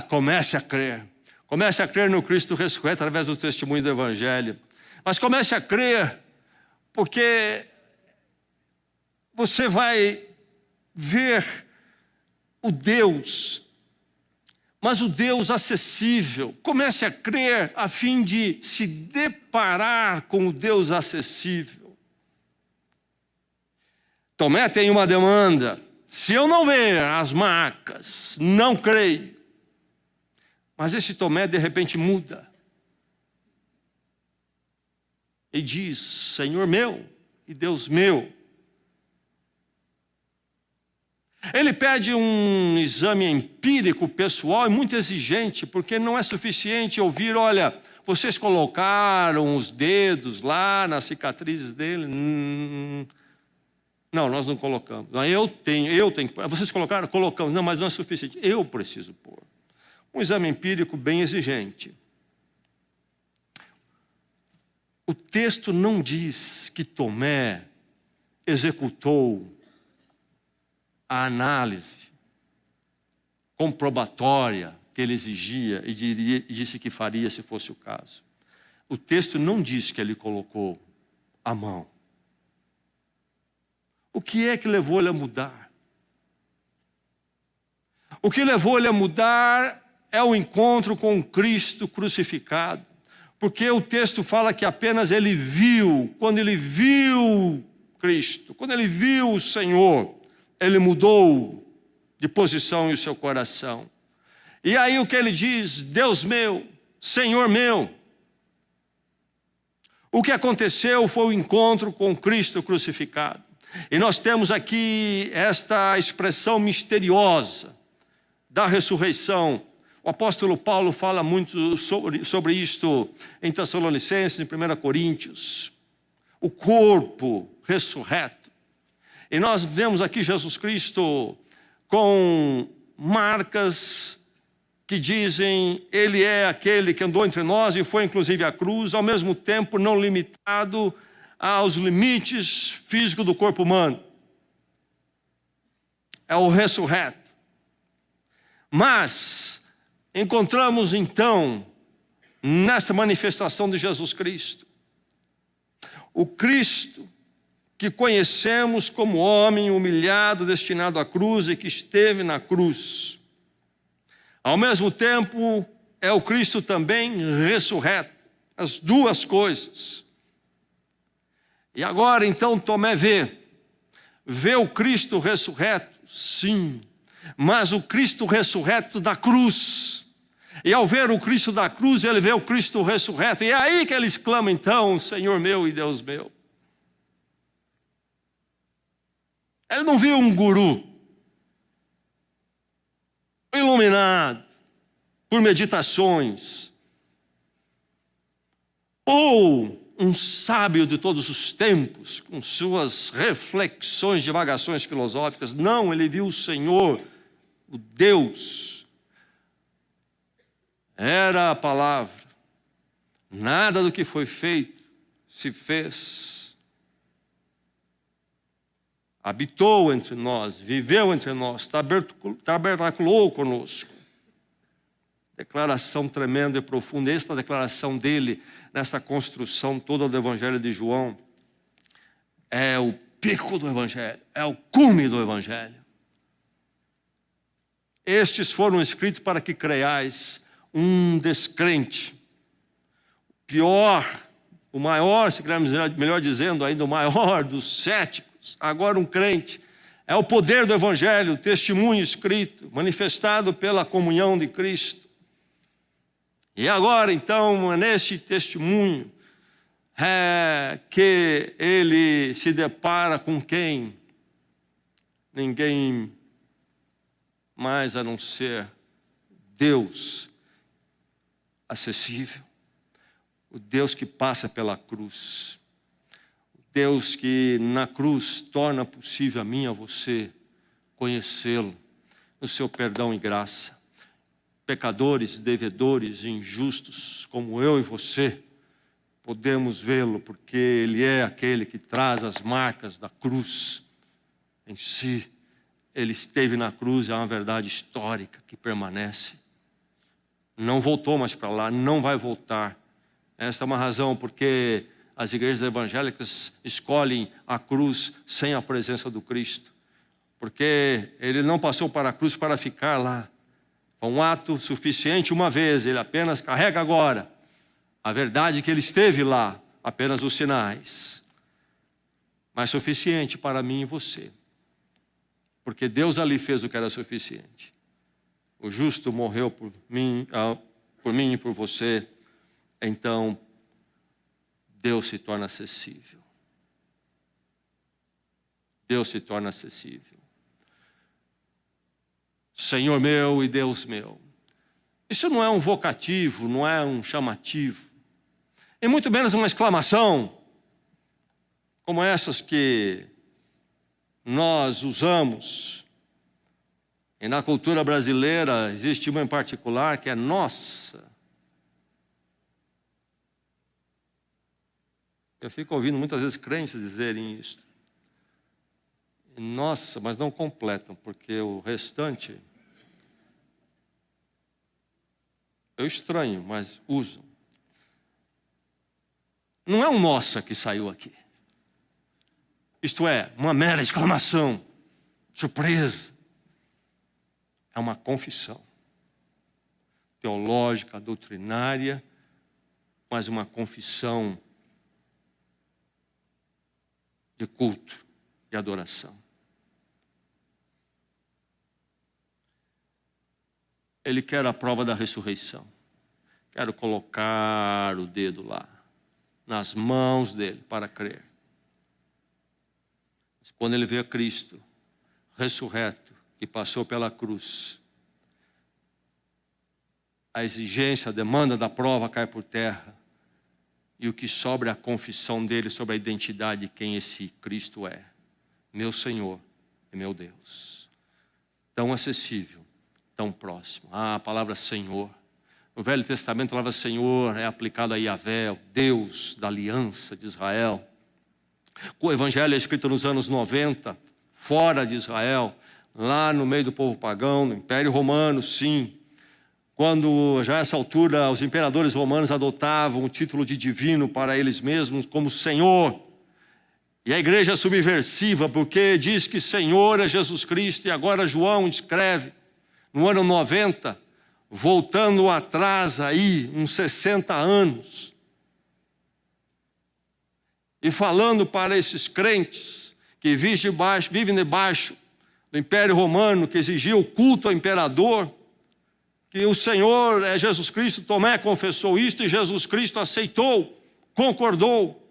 Comece a crer. Comece a crer no Cristo ressurreto através do testemunho do Evangelho. Mas comece a crer, porque você vai ver o Deus, mas o Deus acessível. Comece a crer a fim de se deparar com o Deus acessível. Tomé tem uma demanda: se eu não ver as marcas, não creio. Mas esse Tomé de repente muda e diz: Senhor meu e Deus meu. Ele pede um exame empírico pessoal e muito exigente, porque não é suficiente ouvir, olha, vocês colocaram os dedos lá nas cicatrizes dele. Não, nós não colocamos. Não, eu tenho. Vocês colocaram? Colocamos. Não, mas não é suficiente. Eu preciso pôr. Um exame empírico bem exigente. O texto não diz que Tomé executou a análise comprobatória que ele exigia e disse que faria se fosse o caso. O texto não diz que ele colocou a mão. O que é que levou ele a mudar? O que levou ele a mudar é o encontro com Cristo crucificado. Porque o texto fala que apenas ele viu, quando ele viu Cristo, quando ele viu o Senhor, ele mudou de posição em seu coração. E aí o que ele diz? Deus meu, Senhor meu. O que aconteceu foi o encontro com Cristo crucificado. E nós temos aqui esta expressão misteriosa da ressurreição. O apóstolo Paulo fala muito sobre isto em Tessalonicenses, em 1 Coríntios. O corpo ressurreto. E nós vemos aqui Jesus Cristo com marcas que dizem, ele é aquele que andou entre nós e foi inclusive à cruz, ao mesmo tempo não limitado aos limites físicos do corpo humano. É o ressurreto. Mas encontramos então, nesta manifestação de Jesus Cristo, o Cristo que conhecemos como homem humilhado, destinado à cruz e que esteve na cruz. Ao mesmo tempo, é o Cristo também ressurreto, as duas coisas. E agora, então, Tomé vê o Cristo ressurreto, sim, mas o Cristo ressurreto da cruz. E ao ver o Cristo da cruz, ele vê o Cristo ressurreto, e é aí que ele exclama, então, Senhor meu e Deus meu. Ele não viu um guru iluminado por meditações, ou um sábio de todos os tempos, com suas reflexões, divagações filosóficas. Não, ele viu o Senhor, o Deus. Era a palavra. Nada do que foi feito se fez. Habitou entre nós, viveu entre nós, tabernaculou conosco. Declaração tremenda e profunda. Esta declaração dele, nesta construção toda do Evangelho de João, é o pico do Evangelho, é o cume do Evangelho. Estes foram escritos para que creiais. Um descrente, pior, o maior, se quisermos melhor dizendo ainda, o maior dos céticos, agora um crente, é o poder do Evangelho, o testemunho escrito, manifestado pela comunhão de Cristo. E agora, então, nesse testemunho, que ele se depara com quem? Ninguém mais a não ser Deus acessível, o Deus que passa pela cruz, o Deus que na cruz torna possível a mim e a você conhecê-lo no seu perdão e graça. Pecadores, devedores, injustos, como eu e você, podemos vê-lo porque ele é aquele que traz as marcas da cruz em si. Ele esteve na cruz, é uma verdade histórica que permanece. Não voltou mais para lá, não vai voltar. Essa é uma razão porque as igrejas evangélicas escolhem a cruz sem a presença do Cristo. Porque ele não passou para a cruz para ficar lá. Foi um ato suficiente uma vez, ele apenas carrega agora a verdade que ele esteve lá, apenas os sinais. Mas suficiente para mim e você. Porque Deus ali fez o que era suficiente. O justo morreu por mim e por você. Então, Deus se torna acessível. Deus se torna acessível. Senhor meu e Deus meu. Isso não é um vocativo, não é um chamativo. E muito menos uma exclamação, como essas que nós usamos. E na cultura brasileira existe uma em particular que é nossa. Eu fico ouvindo muitas vezes crentes dizerem isso. Nossa, mas não completam, porque o restante eu estranho, mas usam. Não é um nossa que saiu aqui. Isto é, uma mera exclamação, surpresa. É uma confissão teológica, doutrinária, mas uma confissão de culto e adoração. Ele quer a prova da ressurreição. Quero colocar o dedo lá, nas mãos dele, para crer. Mas quando ele vê Cristo ressurreto, que passou pela cruz, a exigência, a demanda da prova cai por terra, e o que sobra é a confissão dele sobre a identidade de quem esse Cristo é. Meu Senhor e meu Deus. Tão acessível, tão próximo. A palavra Senhor. No Velho Testamento, a palavra Senhor é aplicada a Yahvé, o Deus da aliança de Israel. O Evangelho é escrito nos anos 90, fora de Israel, lá no meio do povo pagão, no Império Romano, sim. Quando já a essa altura os imperadores romanos adotavam o título de divino para eles mesmos como Senhor. E a igreja é subversiva porque diz que Senhor é Jesus Cristo. E agora João escreve, no ano 90, voltando atrás aí, uns 60 anos, e falando para esses crentes que vivem debaixo do Império Romano, que exigia o culto ao imperador, que o Senhor é Jesus Cristo. Tomé confessou isto e Jesus Cristo aceitou, concordou.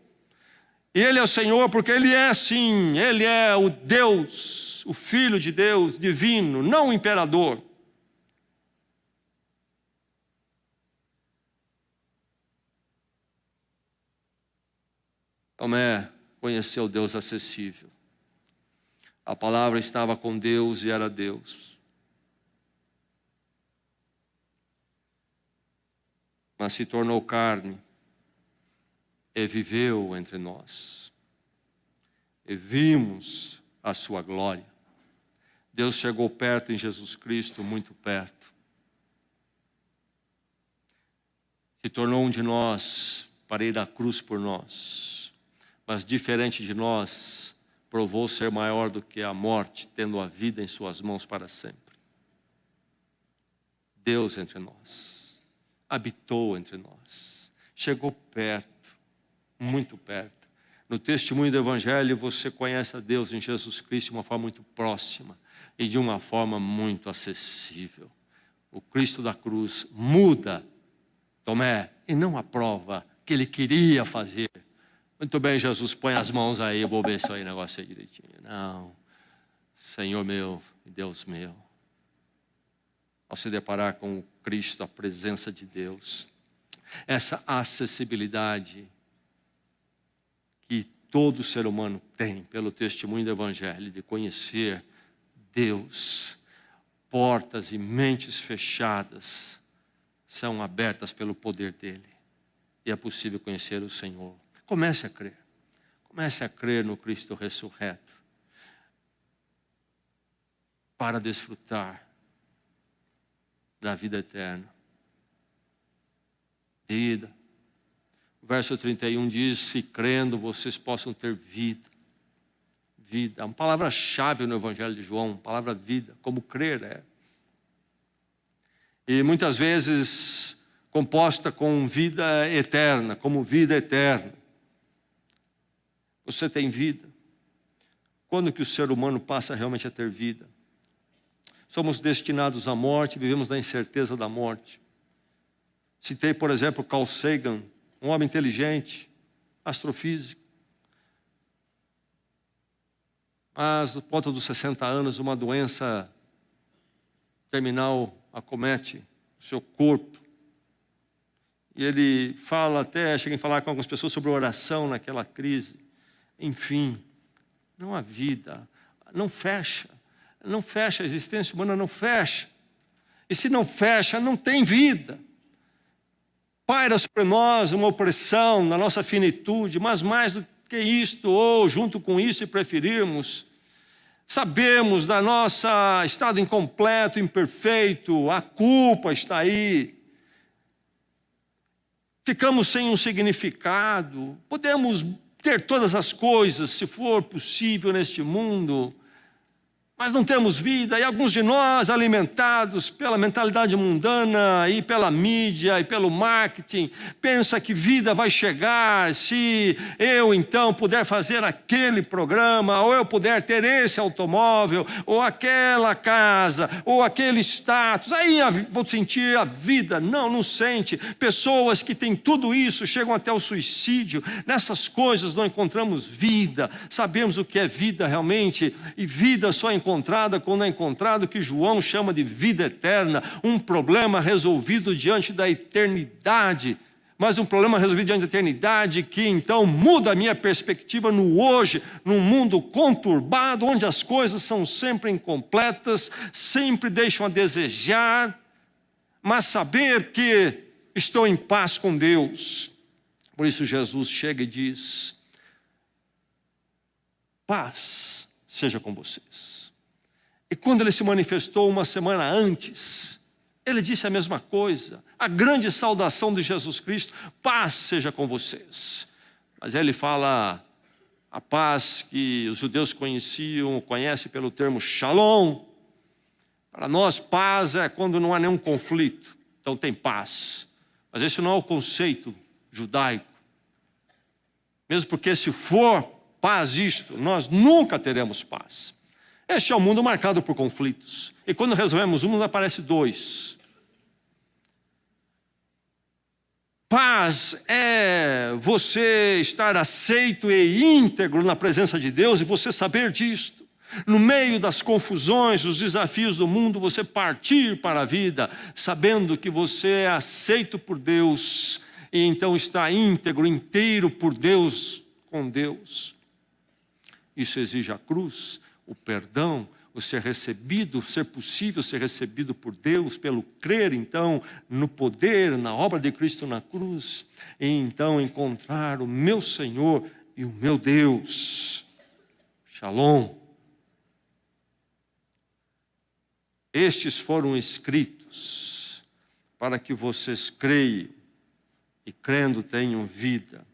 E Ele é o Senhor porque Ele é sim, Ele é o Deus, o Filho de Deus, divino, não o imperador. Tomé conheceu Deus acessível. A palavra estava com Deus e era Deus. Mas se tornou carne e viveu entre nós. E vimos a sua glória. Deus chegou perto em Jesus Cristo, muito perto. Se tornou um de nós para ir à cruz por nós. Mas diferente de nós, provou ser maior do que a morte, tendo a vida em suas mãos para sempre. Deus entre nós. Habitou entre nós, chegou perto, muito perto. No testemunho do Evangelho você conhece a Deus em Jesus Cristo de uma forma muito próxima e de uma forma muito acessível. O Cristo da cruz muda Tomé e não a prova que ele queria fazer. Muito bem, Jesus, põe as mãos aí, eu vou ver se aí o negócio aí direitinho. Não, Senhor meu e Deus meu. Ao se deparar com o Cristo, a presença de Deus, essa acessibilidade que todo ser humano tem pelo testemunho do Evangelho, de conhecer Deus, portas e mentes fechadas são abertas pelo poder dEle, e é possível conhecer o Senhor. Comece a crer no Cristo ressurreto, para desfrutar da vida eterna. Vida. O verso 31 diz, se crendo vocês possam ter vida. Vida. É uma palavra-chave no Evangelho de João, palavra vida, como crer é. E muitas vezes composta com vida eterna, como vida eterna. Você tem vida. Quando que o ser humano passa realmente a ter vida? Somos destinados à morte, vivemos na incerteza da morte. Citei, por exemplo, Carl Sagan, um homem inteligente, astrofísico. Mas, no ponto dos 60 anos, uma doença terminal acomete o seu corpo. E ele fala até, chega a falar com algumas pessoas sobre oração naquela crise. Enfim, não há vida, não fecha a existência humana, não fecha. E se não fecha, não tem vida. Paira sobre nós uma opressão na nossa finitude, mas mais do que isto, ou junto com isso, se preferirmos, sabemos da nossa estado incompleto, imperfeito, a culpa está aí. Ficamos sem um significado. Podemos ter todas as coisas, se for possível neste mundo, mas não temos vida, e alguns de nós, alimentados pela mentalidade mundana e pela mídia e pelo marketing, pensa que vida vai chegar se eu então puder fazer aquele programa, ou eu puder ter esse automóvel, ou aquela casa, ou aquele status, aí vou sentir a vida. Não sente. Pessoas que têm tudo isso chegam até o suicídio. Nessas coisas não encontramos vida. Sabemos o que é vida realmente, e vida só encontrada quando é encontrado o que João chama de vida eterna, um problema resolvido diante da eternidade, mas um problema resolvido diante da eternidade que então muda a minha perspectiva no hoje, num mundo conturbado, onde as coisas são sempre incompletas, sempre deixam a desejar, mas saber que estou em paz com Deus. Por isso Jesus chega e diz: paz seja com vocês. E quando ele se manifestou uma semana antes, ele disse a mesma coisa, a grande saudação de Jesus Cristo: paz seja com vocês. Mas ele fala a paz que os judeus conhecem pelo termo shalom. Para nós, paz é quando não há nenhum conflito, então tem paz. Mas esse não é o conceito judaico. Mesmo porque se for paz isto, nós nunca teremos paz. Este é um mundo marcado por conflitos. E quando resolvemos um, aparece dois. Paz é você estar aceito e íntegro na presença de Deus e você saber disto. No meio das confusões, dos desafios do mundo, você partir para a vida, sabendo que você é aceito por Deus e então está íntegro, inteiro por Deus, com Deus. Isso exige a cruz, o perdão, o ser recebido, ser possível ser recebido por Deus, pelo crer então no poder, na obra de Cristo na cruz, e então encontrar o meu Senhor e o meu Deus. Shalom. Estes foram escritos para que vocês creiam e crendo tenham vida.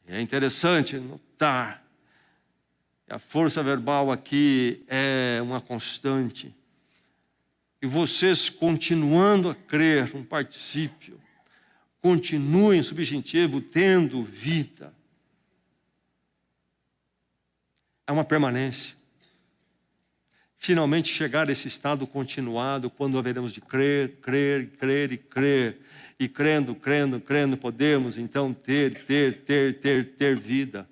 É interessante notar que a força verbal aqui é uma constante. E vocês continuando a crer, um particípio, continuem, subjuntivo, tendo vida. É uma permanência. Finalmente chegar a esse estado continuado, quando haveremos de crer, e crendo, podemos então ter vida.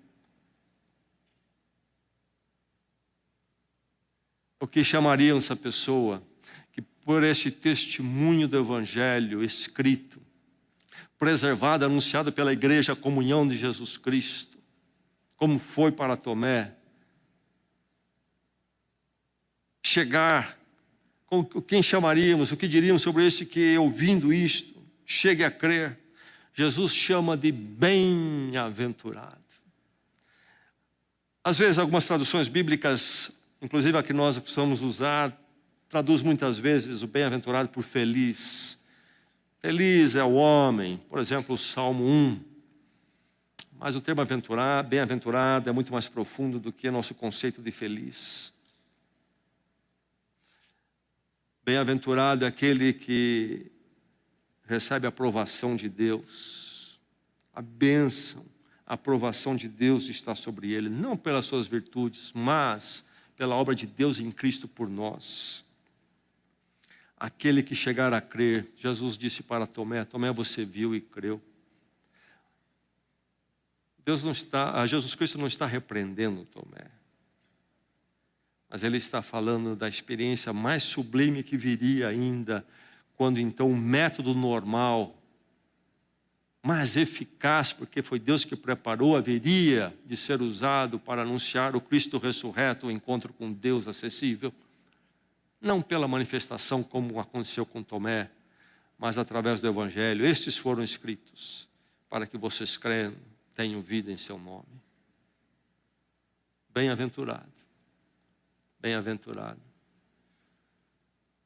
O que chamariam essa pessoa que por esse testemunho do Evangelho escrito, preservado, anunciado pela igreja, a comunhão de Jesus Cristo, como foi para Tomé, chegar, quem chamaríamos, o que diríamos sobre esse que, ouvindo isto, chegue a crer? Jesus chama de bem-aventurado. Às vezes, algumas traduções bíblicas, inclusive a que nós costumamos usar, traduz muitas vezes o bem-aventurado por feliz. Feliz é o homem, por exemplo, o Salmo 1. Mas o termo bem-aventurado é muito mais profundo do que nosso conceito de feliz. Bem-aventurado é aquele que recebe a aprovação de Deus. A bênção, a aprovação de Deus está sobre ele, não pelas suas virtudes, mas pela obra de Deus em Cristo por nós. Aquele que chegar a crer, Jesus disse para Tomé: Tomé, você viu e creu. Jesus Cristo não está repreendendo Tomé. Mas ele está falando da experiência mais sublime que viria ainda, quando então o método normal, mais eficaz, porque foi Deus que preparou, haveria de ser usado para anunciar o Cristo ressurreto, o encontro com Deus acessível. Não pela manifestação como aconteceu com Tomé, mas através do Evangelho. Estes foram escritos para que vocês creiam, tenham vida em seu nome. Bem-aventurado, bem-aventurado.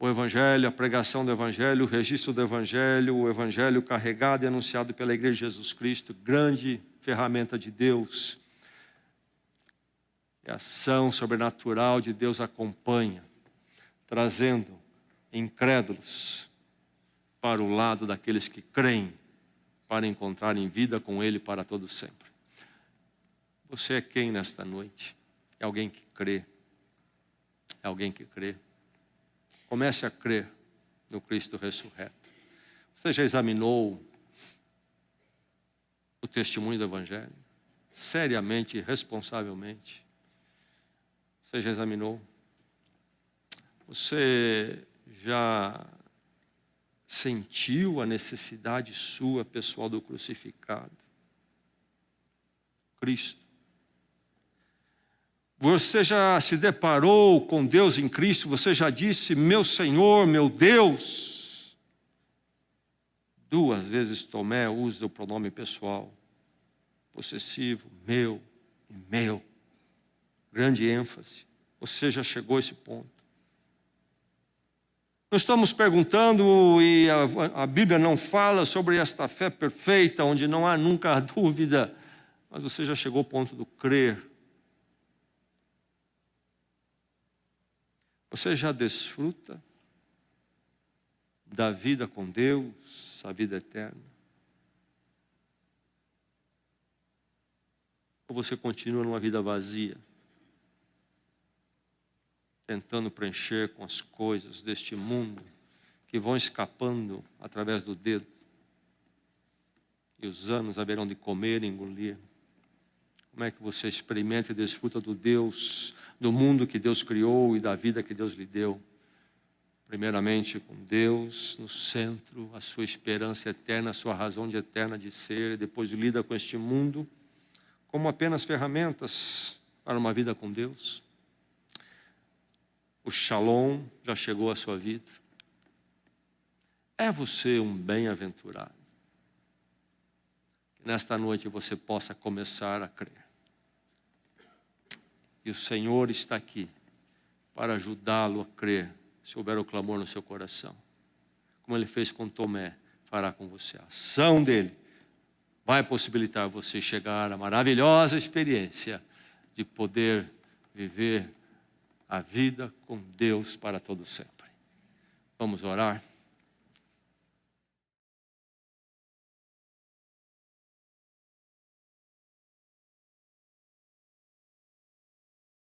O Evangelho, a pregação do Evangelho, o registro do Evangelho, o Evangelho carregado e anunciado pela Igreja de Jesus Cristo, grande ferramenta de Deus. E a ação sobrenatural de Deus acompanha, trazendo incrédulos para o lado daqueles que creem, para encontrarem vida com Ele para todo sempre. Você é quem nesta noite? É alguém que crê. É alguém que crê. Comece a crer no Cristo ressurreto. Você já examinou o testemunho do Evangelho? Seriamente e responsavelmente? Você já examinou? Você já sentiu a necessidade sua, pessoal, do crucificado? Cristo. Você já se deparou com Deus em Cristo? Você já disse, meu Senhor, meu Deus? 2 vezes Tomé usa o pronome pessoal, possessivo, meu e meu. Grande ênfase. Você já chegou a esse ponto? Nós estamos perguntando, e a Bíblia não fala sobre esta fé perfeita, onde não há nunca a dúvida, mas você já chegou ao ponto do crer. Você já desfruta da vida com Deus, a vida eterna? Ou você continua numa vida vazia, tentando preencher com as coisas deste mundo que vão escapando através do dedo, e os anos haverão de comer e engolir? Como é que você experimenta e desfruta do Deus, do mundo que Deus criou e da vida que Deus lhe deu? Primeiramente com Deus no centro, a sua esperança eterna, a sua razão de eterna de ser, e depois lida com este mundo como apenas ferramentas para uma vida com Deus. O Shalom já chegou à sua vida. É você um bem-aventurado. Que nesta noite você possa começar a crer. E o Senhor está aqui para ajudá-lo a crer, se houver o clamor no seu coração. Como Ele fez com Tomé, fará com você. A ação dEle vai possibilitar você chegar à maravilhosa experiência de poder viver a vida com Deus para todo sempre. Vamos orar?